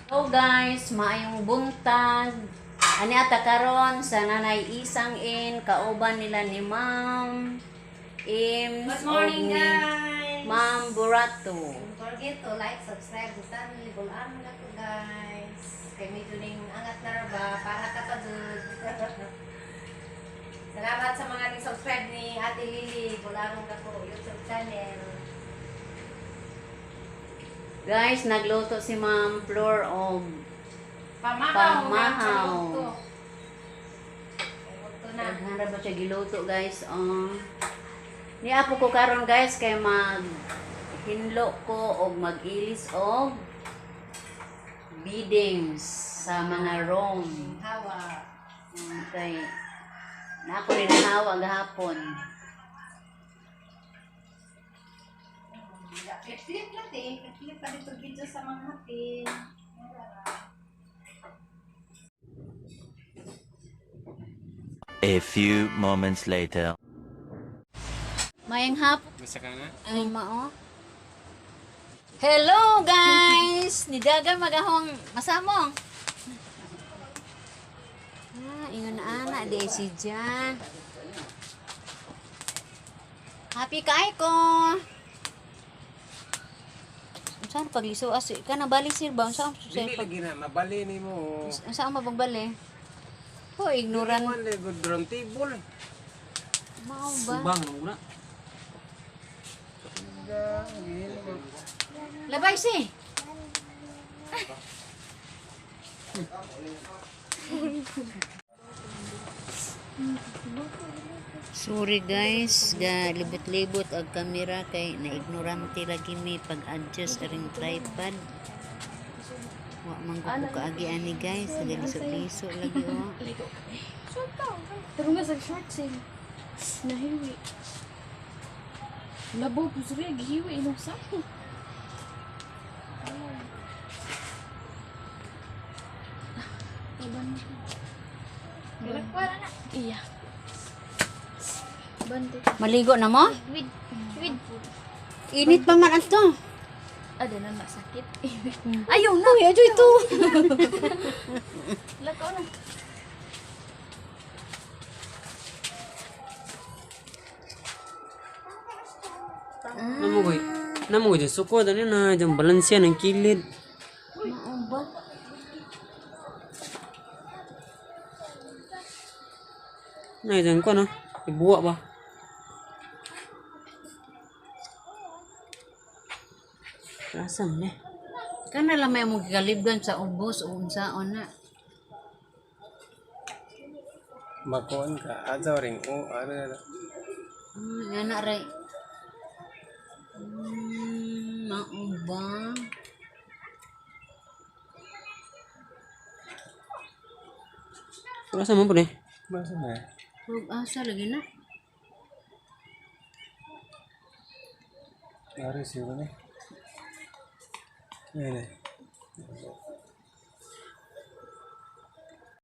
Hello guys, maayong buntag. Ani ata karon sa Nanay Isang in kauban nila ni Ma'am Ims. Good morning, o ni guys. Ma'am Burato. Don't forget to like, subscribe, butan, libulan mo na to, guys. Kay medyo ning angat na ba para kapadud. Salamat sa mga nag-subscribe ni Ate Lily. Bularong ka po, YouTube channel. Guys, nagluto si Ma'am Flor og Pamahaw. Pamahaw. Ito na. naghanda ba siya giluto guys. Ni apo ko karon guys kay mag hinlo ko og mag-ilis og biddings sa mga room. Hawa. Kay na ako rin nahawa gahapon. Flip-flip natin. Flip-flip pa dito video sa mga natin. A few moments later. Mayang hapon. Masa ka na? Ay mao. Hello guys! Nidagan magahong masamong. Ingon na ana de si Jan. Happy kay ko. Saan pagliso asi ka na bali sir ba unsa Dili lagi na, mabali ni mo. unsa ang mabagbali? Oh, ignorant. Man le good round table. Mao ba? Bang na. Labay si. Sorry guys, ga libot-libot ang kamera kay na-ignorante lagi mi pag-adjust ring tripod. Wa man ko kaagi ani guys, nagliso-liso lagi oh. Pero nga sa short sale, nahiwi. Labo po sa kaya, gihiwi inong sa akin. Nagpara na. Iya. Bante. Maligo na mo? With. Init pa man ato. Ada na masakit. Ayaw na. Uy, ajo ito. Lakaw na. Namo ko suko dali na jang balansya ng kilid. Mao ba? Na jang ko no. Ibuwa ba? Rasam ne. Kana lang may mong kalibgan sa ubos o unsaon na. Bakon ka azaw ring o ano na. Yan na rin. Mao ba? Rasam mo po ne. Rasam na. Huwag asa lagi na. Aris yun ne. Ayan eh.